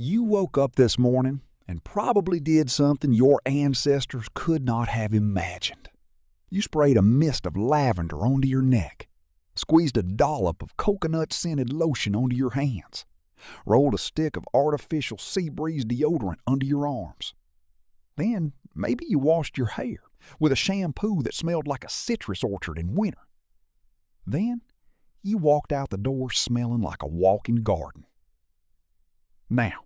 You woke up this morning and probably did something your ancestors could not have imagined. You sprayed a mist of lavender onto your neck, squeezed a dollop of coconut-scented lotion onto your hands, rolled a stick of artificial sea breeze deodorant under your arms. Then maybe you washed your hair with a shampoo that smelled like a citrus orchard in winter. Then you walked out the door smelling like a walking garden. Now,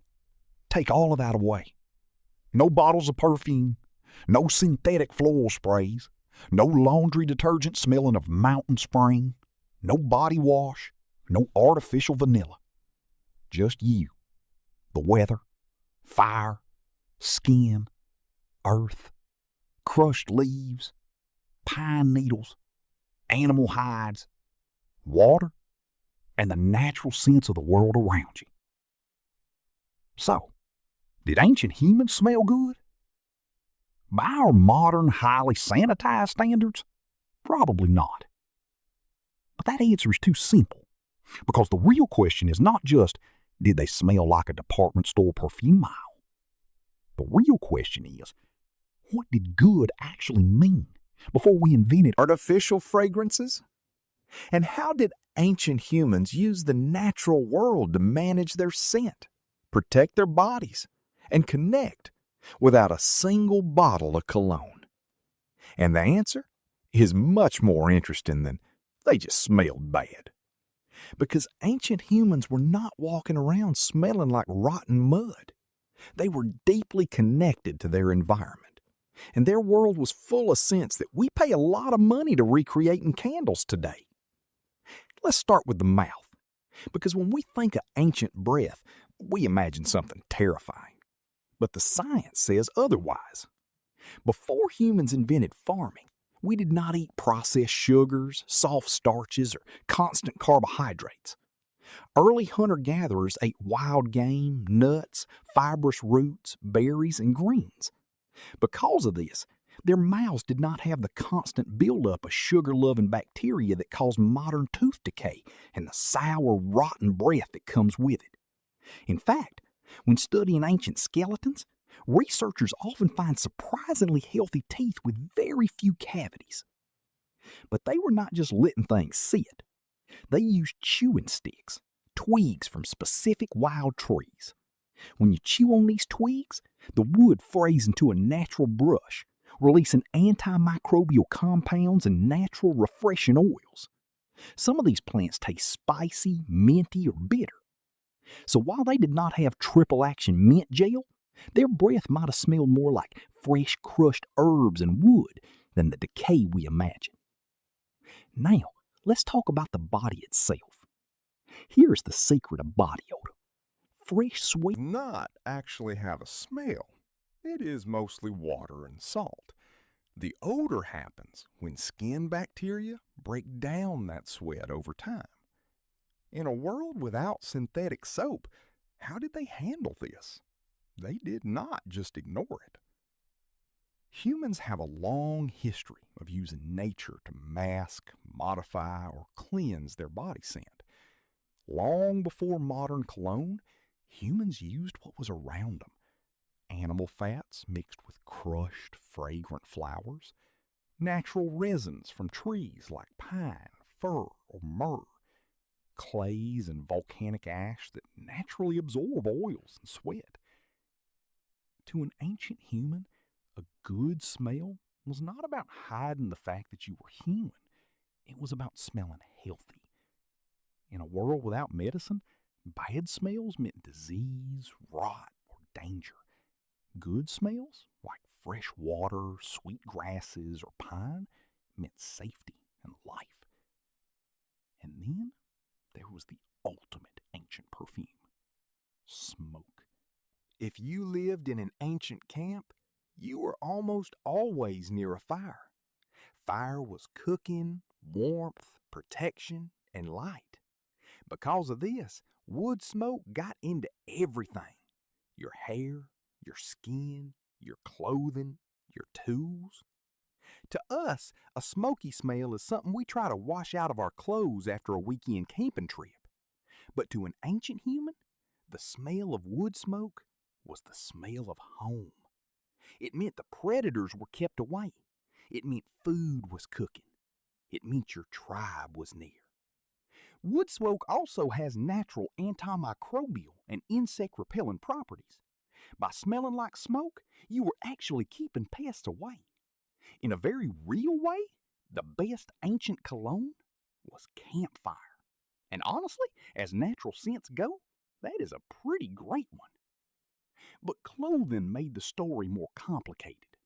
take all of that away. No bottles of perfume, no synthetic floral sprays, no laundry detergent smelling of mountain spring, no body wash, no artificial vanilla. Just you, the weather, fire, skin, earth, crushed leaves, pine needles, animal hides, water, and the natural sense of the world around you. So, did ancient humans smell good? By our modern, highly sanitized standards, probably not. But that answer is too simple, because the real question is not just, did they smell like a department store perfume aisle? The real question is, what did good actually mean before we invented artificial fragrances? And how did ancient humans use the natural world to manage their scent, protect their bodies, and connect without a single bottle of cologne? And the answer is much more interesting than they just smelled bad. Because ancient humans were not walking around smelling like rotten mud. They were deeply connected to their environment, and their world was full of scents that we pay a lot of money to recreate in candles today. Let's start with the mouth, because when we think of ancient breath, we imagine something terrifying. But the science says otherwise. Before humans invented farming, we did not eat processed sugars, soft starches, or constant carbohydrates. Early hunter-gatherers ate wild game, nuts, fibrous roots, berries, and greens. Because of this, their mouths did not have the constant buildup of sugar-loving bacteria that cause modern tooth decay and the sour, rotten breath that comes with it. In fact, when studying ancient skeletons, researchers often find surprisingly healthy teeth with very few cavities. But they were not just letting things sit. They used chewing sticks, twigs from specific wild trees. When you chew on these twigs, the wood frays into a natural brush, releasing antimicrobial compounds and natural refreshing oils. Some of these plants taste spicy, minty, or bitter. So while they did not have triple-action mint gel, their breath might have smelled more like fresh crushed herbs and wood than the decay we imagine. Now, let's talk about the body itself. Here's the secret of body odor. Fresh, sweet Does not actually have a smell. It is mostly water and salt. The odor happens when skin bacteria break down that sweat over time. In a world without synthetic soap, how did they handle this? They did not just ignore it. Humans have a long history of using nature to mask, modify, or cleanse their body scent. Long before modern cologne, humans used what was around them. Animal fats mixed with crushed, fragrant flowers, natural resins from trees like pine, fir, or myrrh, clays and volcanic ash that naturally absorb oils and sweat. To an ancient human, a good smell was not about hiding the fact that you were human. It was about smelling healthy. In a world without medicine, bad smells meant disease, rot, or danger. Good smells, like fresh water, sweet grasses, or pine, meant safety and life. And then there was the ultimate ancient perfume: smoke. If you lived in an ancient camp, you were almost always near a fire. Fire was cooking, warmth, protection, and light. Because of this, wood smoke got into everything: your hair, your skin, your clothing, your tools. To us, a smoky smell is something we try to wash out of our clothes after a weekend camping trip. But to an ancient human, The smell of wood smoke was the smell of home. It meant the predators were kept away. It meant food was cooking. It meant your tribe was near. Wood smoke also has natural antimicrobial and insect-repelling properties. By smelling like smoke, you were actually keeping pests away. In a very real way, the best ancient cologne was campfire. And honestly, as natural scents go, that is a pretty great one. But clothing made the story more complicated.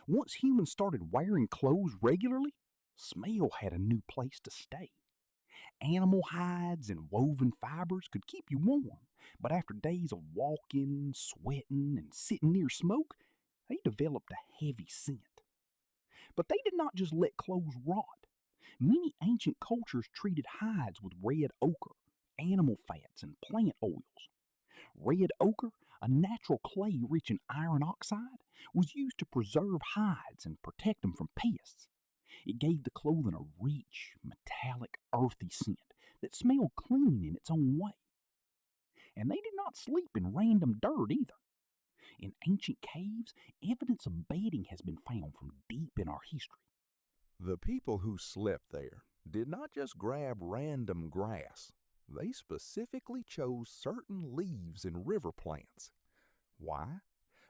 Once humans started wearing clothes regularly, smell had a new place to stay. Animal hides and woven fibers could keep you warm, but after days of walking, sweating, and sitting near smoke, they developed a heavy scent. But they did not just let clothes rot. Many ancient cultures treated hides with red ochre, animal fats, and plant oils. Red ochre, a natural clay rich in iron oxide, was used to preserve hides and protect them from pests. It gave the clothing a rich, metallic, earthy scent that smelled clean in its own way. And they did not sleep in random dirt either. In ancient caves, evidence of bedding has been found from deep in our history. The people who slept there did not just grab random grass. They specifically chose certain leaves and river plants. Why?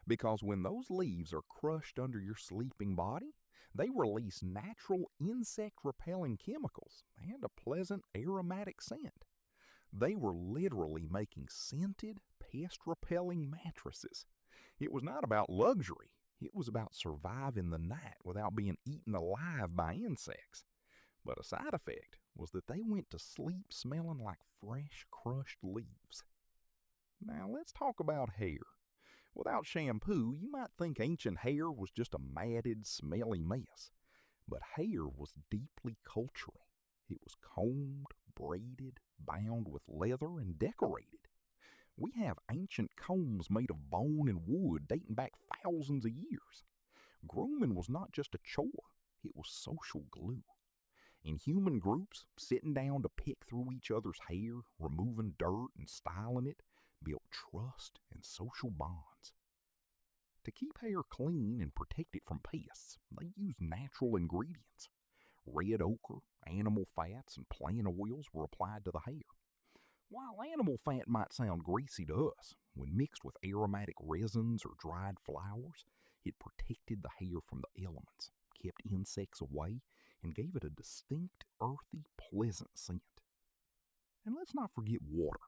Because when those leaves are crushed under your sleeping body, they release natural insect-repelling chemicals and a pleasant aromatic scent. They were literally making scented, pest-repelling mattresses. It was not about luxury. It was about surviving the night without being eaten alive by insects. But a side effect was that they went to sleep smelling like fresh, crushed leaves. Now let's talk about hair. Without shampoo, you might think ancient hair was just a matted, smelly mess. But hair was deeply cultural. It was combed, braided, bound with leather, and decorated. We have ancient combs made of bone and wood dating back thousands of years. Grooming was not just a chore, it was social glue. In human groups, sitting down to pick through each other's hair, removing dirt and styling it, built trust and social bonds. To keep hair clean and protect it from pests, they used natural ingredients. Red ochre, animal fats, and plant oils were applied to the hair. While animal fat might sound greasy to us, when mixed with aromatic resins or dried flowers, it protected the hair from the elements, kept insects away, and gave it a distinct, earthy, pleasant scent. And let's not forget water.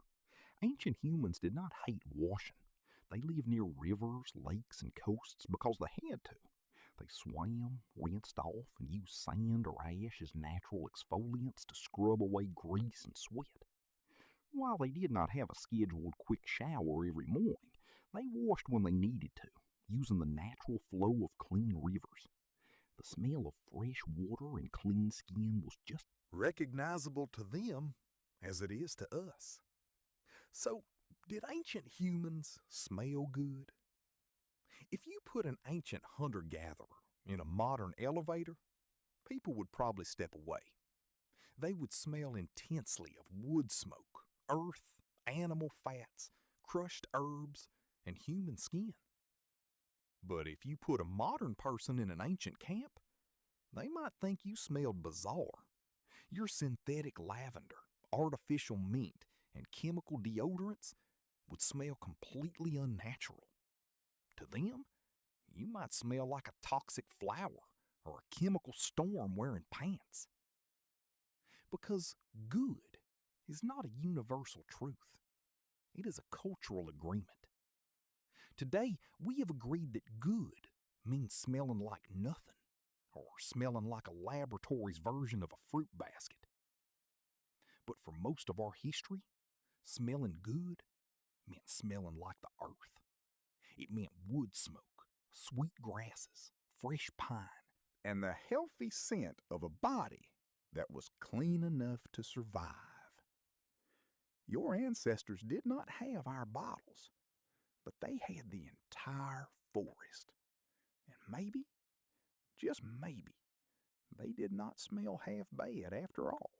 Ancient humans did not hate washing. They lived near rivers, lakes, and coasts because they had to. They swam, rinsed off, and used sand or ash as natural exfoliants to scrub away grease and sweat. While they did not have a scheduled quick shower every morning, they washed when they needed to, using the natural flow of clean rivers. The smell of fresh water and clean skin was just recognizable to them as it is to us. So, did ancient humans smell good? If you put an ancient hunter-gatherer in a modern elevator, people would probably step away. They would smell intensely of wood smoke, earth, animal fats, crushed herbs, and human skin. But if you put a modern person in an ancient camp, they might think you smelled bizarre. Your synthetic lavender, artificial mint, and chemical deodorants would smell completely unnatural. To them, you might smell like a toxic flower or a chemical storm wearing pants. Because good is not a universal truth. It is a cultural agreement. Today, we have agreed that good means smelling like nothing, or smelling like a laboratory's version of a fruit basket. But for most of our history, smelling good meant smelling like the earth. It meant wood smoke, sweet grasses, fresh pine, and the healthy scent of a body that was clean enough to survive. Your ancestors did not have our bottles, but they had the entire forest. And maybe, just maybe, they did not smell half bad after all.